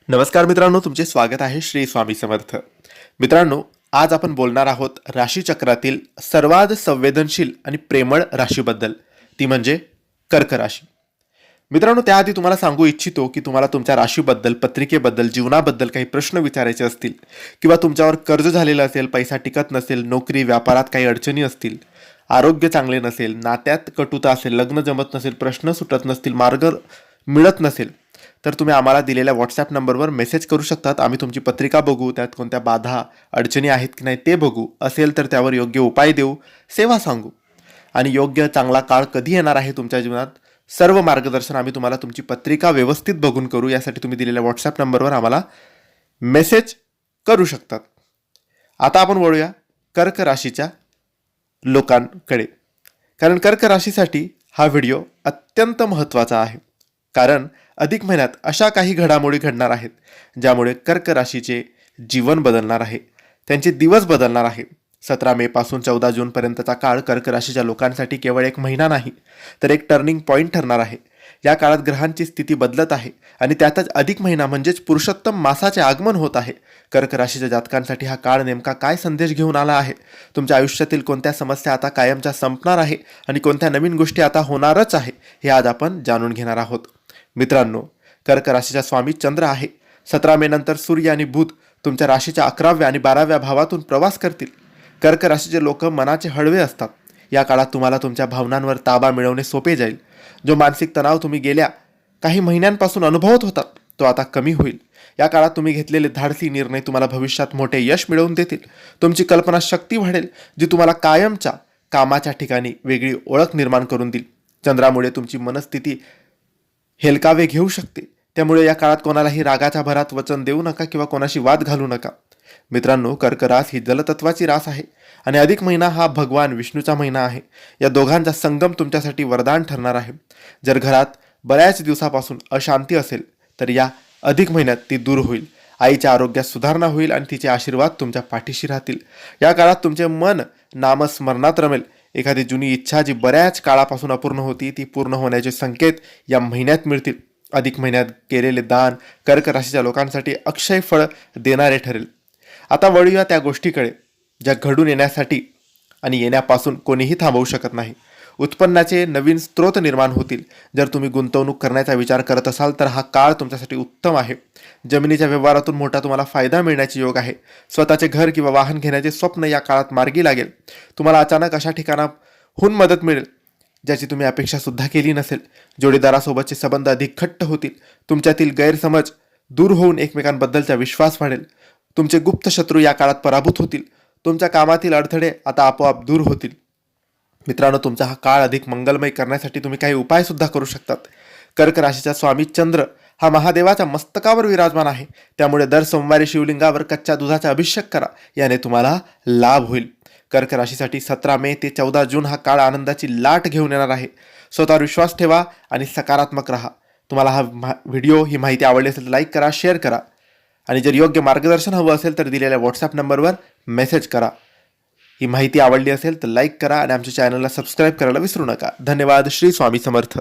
नमस्कार मित्रांनो, तुमचे स्वागत आहे श्री स्वामी समर्थ. मित्रांनो, आज आपण बोलणार आहोत राशीचक्रातील सर्वात संवेदनशील आणि प्रेमळ राशीबद्दल, ती म्हणजे कर्क राशी. मित्रांनो, त्याआधी तुम्हाला सांगू इच्छितो की तुम्हाला तुमच्या राशीबद्दल, पत्रिकेबद्दल, जीवनाबद्दल काही प्रश्न विचारायचे असतील किंवा तुमच्यावर कर्ज झालेलं असेल, पैसा टिकत नसेल, नोकरी व्यापारात काही अडचणी असतील, आरोग्य चांगले नसेल, नात्यात कटुता असेल, लग्न जमत नसेल, प्रश्न सुटत नसतील, मार्ग मिळत नसेल, तर तुम्ही आम्हाला दिलेल्या व्हॉट्सॲप नंबरवर मेसेज करू शकतात. आम्ही तुमची पत्रिका बघू, त्यात कोणत्या बाधा अडचणी आहेत की नाही ते बघू, असेल तर त्यावर योग्य उपाय देऊ, सेवा सांगू आणि योग्य चांगला काळ कधी येणार आहे तुमच्या जीवनात सर्व मार्गदर्शन आम्ही तुम्हाला तुमची पत्रिका व्यवस्थित बघून करू. यासाठी तुम्ही दिलेल्या व्हॉट्सॲप नंबरवर आम्हाला मेसेज करू शकतात. आता आपण वळूया कर्क राशीच्या लोकांकडे, कारण कर्क राशीसाठी हा व्हिडिओ अत्यंत महत्त्वाचा आहे. कारण अधिक महिन्यात अशा काही घडामोडी घडणार आहेत ज्यामुळे कर्क राशीचे जीवन बदलणार आहे, त्यांचे दिवस बदलणार आहे. 17 मे पासून 14 जूनपर्यंतचा काळ कर्क राशीच्या लोकांसाठी केवळ एक महिना नाही, तर एक टर्निंग पॉईंट ठरणार आहे. या काळात ग्रहांची स्थिती बदलत आहे आणि त्यातच अधिक महिना म्हणजेच पुरुषोत्तम मासाचे आगमन होत आहे. कर्क राशीच्या जातकांसाठी हा काळ नेमका काय संदेश घेऊन आला आहे, तुमच्या आयुष्यातील कोणत्या समस्या आता कायमच्या संपणार आहे आणि कोणत्या नवीन गोष्टी आता होणारच आहे, हे आज आपण जाणून घेणार आहोत. मित्रांनो, कर्क राशीचा स्वामी चंद्र आहे. 17 मे नंतर सूर्य आणि बुध तुमच्या राशीच्या 11व्या आणि 12व्या भावातून प्रवास करतील. कर्क राशीचे लोक मनाचे हळवे असतात. या काळात तुम्हाला तुमच्या भावनांवर ताबा मिळवणे सोपे जाईल. जो मानसिक तणाव तुम्ही गेल्या काही महिन्यांपासून अनुभवत होता तो आता कमी होईल. या काळात तुम्ही घेतलेले धाडसी निर्णय तुम्हाला भविष्यात मोठे यश मिळवून देतील. तुमची कल्पनाशक्ती वाढेल, जी तुम्हाला कायमच्या कामाच्या ठिकाणी वेगळी ओळख निर्माण करून देईल. चंद्रामुळे तुमची मनस्थिती हेलकावे घेऊ शकते, त्यामुळे या काळात कोणालाही रागाच्या भरात वचन देऊ नका किंवा कोणाशी वाद घालू नका. मित्रांनो, कर्क रास ही जलतत्वाची रास आहे आणि अधिक महिना हा भगवान विष्णूचा महिना आहे. या दोघांचा संगम तुमच्यासाठी वरदान ठरणार आहे. जर घरात बऱ्याच दिवसापासून अशांती असेल तर या अधिक महिन्यात ती दूर होईल. आईच्या आरोग्यात सुधारणा होईल आणि तिचे आशीर्वाद तुमच्या पाठीशी राहतील. या काळात तुमचे मन नामस्मरणात रमेल. एखादी जुनी इच्छा जी बऱ्याच काळापासून अपूर्ण होती ती पूर्ण होण्याचे संकेत या महिन्यात मिळतील. अधिक महिन्यात केलेले दान कर्क राशीच्या लोकांसाठी अक्षय फळ देणारे ठरेल. आता वळूया त्या गोष्टीकडे ज्या घडून येण्यासाठी आणि येण्यापासून कोणीही थांबवू शकत नाही. उत्पन्नाचे नवीन स्रोत निर्माण होतील. जर तुम्ही गुंतवणूक करण्याचा विचार करत असाल तर हा काळ तुमच्यासाठी उत्तम आहे. जमिनीच्या व्यवहारातून मोठा तुम्हाला फायदा मिळण्याचे योग आहे. स्वतःचे घर किंवा वाहन घेण्याचे स्वप्न या काळात मार्गी लागेल. तुम्हाला अचानक अशा ठिकाणाहून मदत मिळेल ज्याची तुम्ही अपेक्षा सुद्धा केली नसेल. जोडीदारासोबतचे संबंध अधिक घट्ट होतील. तुमच्यातील गैरसमज दूर होऊन एकमेकांबद्दलचा विश्वास वाढेल. तुमचे गुप्त शत्रू या काळात पराभूत होतील. तुमच्या कामातील अडथळे आता आपोआप दूर होतील. मित्रांनो, तुमचा हा काळ अधिक मंगलमय करण्यासाठी तुम्ही काही उपाय सुद्धा करू शकतात. कर्क राशीचा स्वामी चंद्र हा महादेवाच्या मस्तकावर विराजमान आहे, त्यामुळे दर सोमवारी शिवलिंगावर कच्च्या दुधाचा अभिषेक करा, याने तुम्हाला लाभ होईल. कर्क राशीसाठी 17 मे ते 14 जून हा काळ आनंदाची लाट घेऊन येणार आहे. स्वतःवर विश्वास ठेवा आणि सकारात्मक राहा. तुम्हाला हा व्हिडिओ ही माहिती आवडली असेल तर लाईक करा, शेअर करा आणि जर योग्य मार्गदर्शन हवं असेल तर दिलेल्या व्हॉट्सॲप नंबरवर मेसेज करा. ही माहिती आवडली असेल तर लाईक करा आणि आमच्या चॅनलला सबस्क्राईब करायला विसरू नका. धन्यवाद. श्री स्वामी समर्थ.